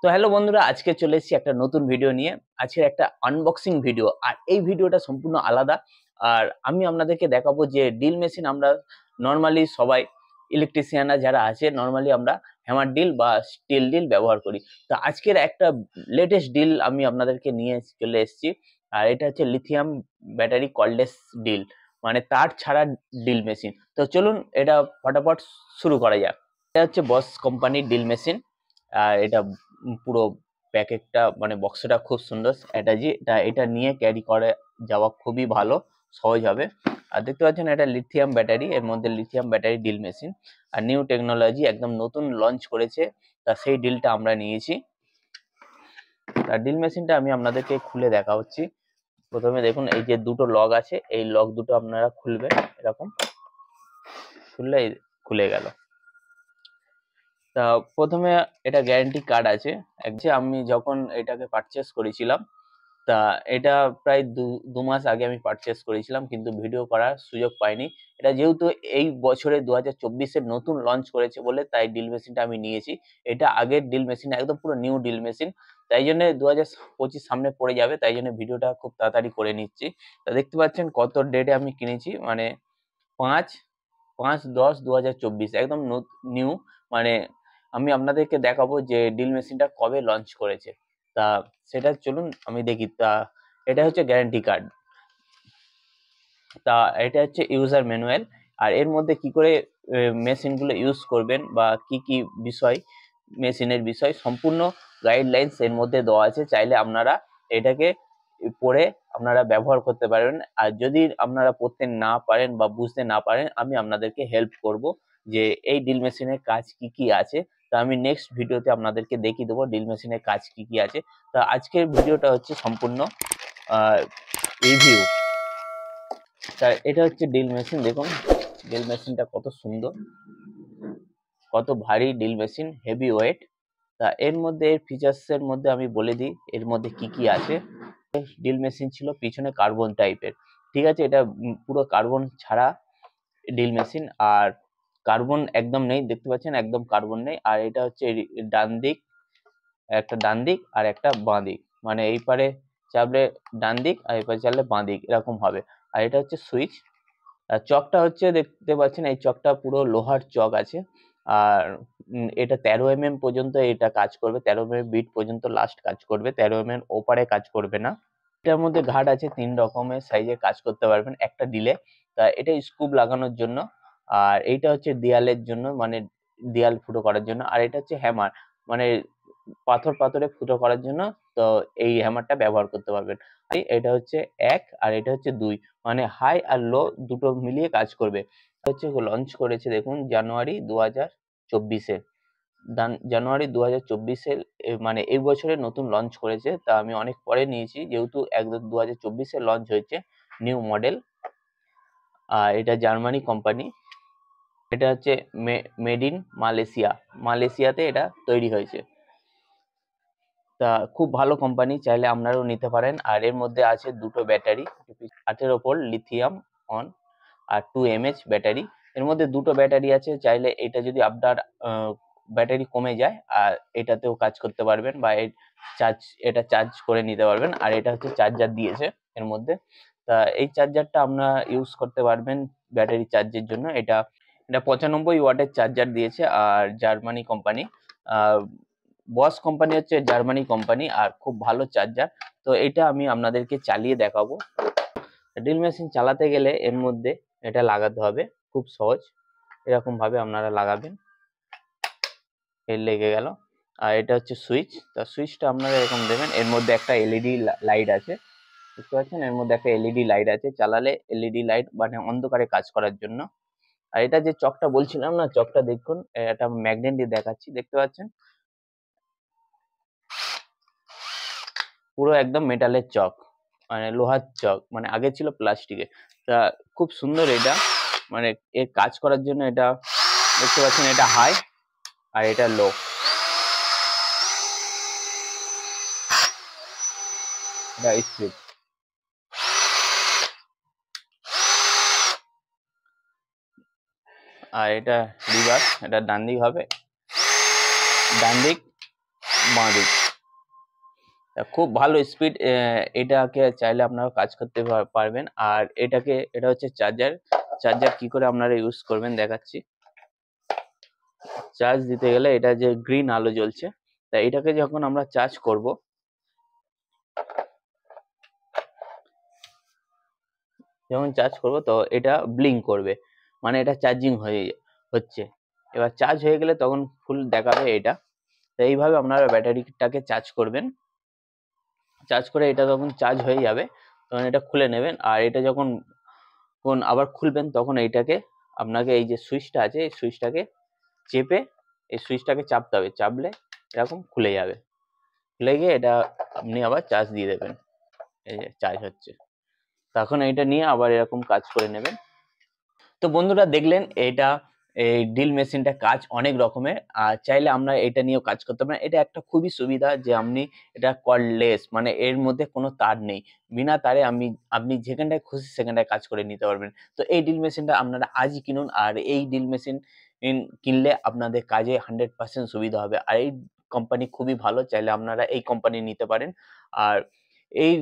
তো হ্যালো বন্ধুরা, আজকে চলে এসেছি একটা নতুন ভিডিও নিয়ে। আজকের একটা আনবক্সিং ভিডিও, আর এই ভিডিওটা সম্পূর্ণ আলাদা। আর আমি আপনাদেরকে দেখাবো যে ড্রিল মেশিন আমরা নর্মালি সবাই ইলেকট্রিশিয়ানরা যারা আছে নর্মালি আমরা হ্যামার ড্রিল বা স্টিল ড্রিল ব্যবহার করি। তো আজকের একটা লেটেস্ট ড্রিল আমি আপনাদেরকে নিয়ে চলে এসেছি। আর এটা হচ্ছে লিথিয়াম ব্যাটারি কর্ডলেস ড্রিল, মানে তার ছাড়া ড্রিল মেশিন। তো চলুন এটা ফটাফট শুরু করা যাক। এটা হচ্ছে বস কোম্পানির ড্রিল মেশিন। আর এটা পুরো প্যাকেটটা মানে বক্সটা খুব সুন্দর। এটা নিয়ে ক্যারি করে যাওয়া খুবই ভালো, সহজ হবে। আর দেখতে পাচ্ছেন এটা লিথিয়াম ব্যাটারি, এর মধ্যে লিথিয়াম ব্যাটারি ড্রিল মেশিন। আর নিউ টেকনোলজি একদম নতুন লঞ্চ করেছে, তা সেই ড্রিলটা আমরা নিয়েছি। আর ড্রিল মেশিনটা আমি আপনাদেরকে খুলে দেখা হচ্ছি। প্রথমে দেখুন এই যে দুটো লক আছে, এই লক দুটো আপনারা খুলবেন, এরকম খুললে খুলে গেল। তা প্রথমে এটা গ্যারান্টি কার্ড আছে। আমি যখন এটাকে পারচেস করেছিলাম, তা এটা প্রায় দু মাস আগে আমি পারচেস করেছিলাম, কিন্তু ভিডিও করার সুযোগ পাইনি। এটা যেহেতু এই বছরে 2024-এর নতুন লঞ্চ করেছে বলে তাই ড্রিল মেশিনটা আমি নিয়েছি। এটা আগের ড্রিল মেশিন, একদম পুরো নিউ ড্রিল মেশিন। তাই জন্য 2025 সামনে পড়ে যাবে, তাই জন্য ভিডিওটা খুব তাড়াতাড়ি করে নিচ্ছি। তা দেখতে পাচ্ছেন কত ডেটে আমি কিনেছি, মানে 5/10/2024, একদম নিউ। মানে আমি আপনাদেরকে দেখাবো যে ড্রিল মেশিনটা কবে লঞ্চ করেছে। তা সেটা চলুন আমি দেখি। তা এটা হচ্ছে গ্যারান্টি কার্ড। তা এটা হচ্ছে ইউজার ম্যানুয়াল। আর এর মধ্যে কি করে মেশিনগুলো ইউজ করবেন বা কি কি বিষয়, মেশিনের বিষয় সম্পূর্ণ গাইডলাইন্স এর মধ্যে দেওয়া আছে। চাইলে আপনারা এটাকে পড়ে আপনারা ব্যবহার করতে পারবেন। আর যদি আপনারা পড়তে না পারেন বা বুঝতে না পারেন, আমি আপনাদেরকে হেল্প করব যে এই ড্রিল মেশিনের কাজ কি কি আছে। তা আমি নেক্সট ভিডিওতে আপনাদেরকে দেখিয়ে দেবো ড্রিল মেশিনের কাজ কি কি আছে। তা আজকের ভিডিওটা হচ্ছে সম্পূর্ণ রিভিউ। তা এটা হচ্ছে ড্রিল মেশিন। দেখুন ড্রিল মেশিনটা কত সুন্দর, কত ভারী ড্রিল মেশিন, হেভি ওয়েট। তা এর মধ্যে এর ফিচার্স এর মধ্যে আমি বলে দিই এর মধ্যে কি কি আছে। ড্রিল মেশিন ছিল পিছনে কার্বন টাইপের, ঠিক আছে। এটা পুরো কার্বন ছাড়া ড্রিল মেশিন। আর কার্বন একদম নেই, দেখতে পাচ্ছেন একদম কার্বন নেই। আর এটা হচ্ছে ডান দিক, একটা ডান দিক আর একটা বাঁ দিক, মানে এই পারে চাপলে ডান দিক আর এই পারে চাপলে বাঁ দিক, এরকম হবে। আর এটা হচ্ছে সুইচ। আর চকটা হচ্ছে দেখতে পাচ্ছেন এই চকটা পুরো লোহার চক আছে। আর এটা 13 mm পর্যন্ত এটা কাজ করবে, 13 mm বিট পর্যন্ত লাস্ট কাজ করবে, 13 mm ওপারে কাজ করবে না। এটার মধ্যে ঘাট আছে 3 রকমের সাইজে কাজ করতে পারবেন একটা ডিলে। তা এটা স্কুপ লাগানোর জন্য। আর এইটা হচ্ছে দেয়ালের জন্য, মানে দেয়াল ফুটো করার জন্য। আর এটা হচ্ছে হ্যামার, মানে পাথরে ফুটো করার জন্য। তো এই হ্যামারটা ব্যবহার করতে পারবেন। এটা হচ্ছে 1 আর এটা হচ্ছে 2, মানে হাই আর লো দুটো মিলিয়ে কাজ করবে। হচ্ছে লঞ্চ করেছে দেখুন জানুয়ারি 2024-এ। জানুয়ারি 2024-এর, মানে এই বছরে নতুন লঞ্চ করেছে। তা আমি অনেক পরে নিয়েছি, যেহেতু একদম 2024-এ লঞ্চ হয়েছে নিউ মডেল। আর এটা জার্মানি কোম্পানি। এটা হচ্ছে মেড ইন মালয়েশিয়া, মালয়েশিয়াতে এটা তৈরি হয়েছে। তা খুব ভালো কোম্পানি, চাইলে আপনারাও নিতে পারেন। আর এর মধ্যে আছে দুটো ব্যাটারি, 18 ভোল্ট লিথিয়াম অন আর 2 mAh ব্যাটারি। এর মধ্যে দুটো ব্যাটারি আছে, চাইলে এটা যদি আপনার ব্যাটারি কমে যায় আর এটাতেও কাজ করতে পারবেন, বা এটা চার্জ করে নিতে পারবেন। আর এটা হচ্ছে চার্জার দিয়েছে এর মধ্যে। তা এই চার্জারটা আপনারা ইউজ করতে পারবেন ব্যাটারি চার্জের জন্য। এটা 95 ওয়াটের চার্জার দিয়েছে। আর জার্মানি কোম্পানি, বস কোম্পানি হচ্ছে জার্মানি কোম্পানি, আর খুব ভালো চার্জার। তো এটা আমি আপনাদেরকে চালিয়ে দেখাবো। ড্রিল মেশিন চালাতে গেলে এর মধ্যে এটা লাগাতে হবে, খুব সহজ। এরকম ভাবে আপনারা লাগাবেন, এর লেগে গেল। আর এটা হচ্ছে সুইচ। তা সুইচটা আপনারা এরকম দেবেন। এর মধ্যে একটা এলইডি লাইট আছে, বুঝতে পারছেন, এর মধ্যে একটা এলইডি লাইট আছে। চালালে এলইডি লাইট মানে অন্ধকারে কাজ করার জন্য। আর এটা যে চকটা বলছিলাম না, চকটা দেখুন, এটা ম্যাগনেট দিয়ে দেখাচ্ছি, দেখতে পাচ্ছেন পুরো একদম মেটালের চক, মানে লোহার চক, মানে আগে ছিল প্লাস্টিকের। তা খুব সুন্দর এটা, মানে এর কাজ করার জন্য। এটা দেখতে পাচ্ছেন এটা হাই আর এটা লো। এটা স্পিড। আর এটা রিভার্স, এটা ডান দিক হবে, ডান দিক বাঁদিক। খুব ভালো স্পিড, এটাকে চাইলে আপনারা কাজ করতে পারবেন। আর এটা হচ্ছে চার্জার কি করে আপনারা ইউজ করবেন দেখাচ্ছি। চার্জ দিতে গেলে এটা যে গ্রিন আলো জ্বলছে, তাই এটাকে যখন আমরা চার্জ করব, তো এটা ব্লিঙ্ক করবে, মানে এটা চার্জিং হচ্ছে। এবার চার্জ হয়ে গেলে তখন ফুল দেখাবে এটা। তো এইভাবে আপনারা ব্যাটারিটাকে চার্জ করবেন। চার্জ করে এটা যখন চার্জ হয়ে যাবে তখন এটা খুলে নেবেন। আর এটা যখন আবার খুলবেন তখন আপনাকে এই যে সুইচটা আছে, এই সুইচটাকে চেপে এই সুইচটাকে চাপতে হবে। চাপলে এরকম খুলে যাবে। খুলে গিয়ে এটা আপনি আবার চার্জ দিয়ে দেবেন। এই যে চার্জ হচ্ছে, তখন এটা নিয়ে আবার এরকম কাজ করে নেবেন। তো বন্ধুরা দেখলেন এই ড্রিল মেশিনটা কাজ অনেক রকমের, আর চাইলে আমরা এটা নিয়েও কাজ করতে পারেন। এটা একটা খুবই সুবিধা যে এটা কর্ডলেস, মানে এর মধ্যে কোনো তার নেই। বিনা তারে আপনি যেখানটায় খুশি সেখানটায় কাজ করে নিতে পারবেন। তো এই ড্রিল মেশিনটা আপনারা আজই কিনুন। আর এই ড্রিল মেশিন কিনলে আপনাদের কাজে 100% সুবিধা হবে। আর এই কোম্পানি খুবই ভালো, চাইলে আপনারা এই কোম্পানি নিতে পারেন। আর এই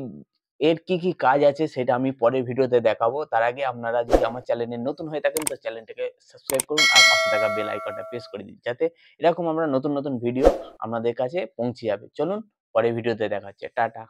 এর কি কি কাজ আছে সেটা আমি পরের ভিডিওতে দেখাবো। তার আগে আপনারা যদি আমার চ্যানেলে নতুন হয়ে থাকেন তো চ্যানেলটাকে সাবস্ক্রাইব করুন আর পাশে থাকা বেল আইকনটা প্রেস করে দিন, যাতে এরকম আমরা নতুন নতুন ভিডিও আপনাদের কাছে পৌঁছে যাবে। চলুন পরের ভিডিওতে দেখা হচ্ছে। টাটা।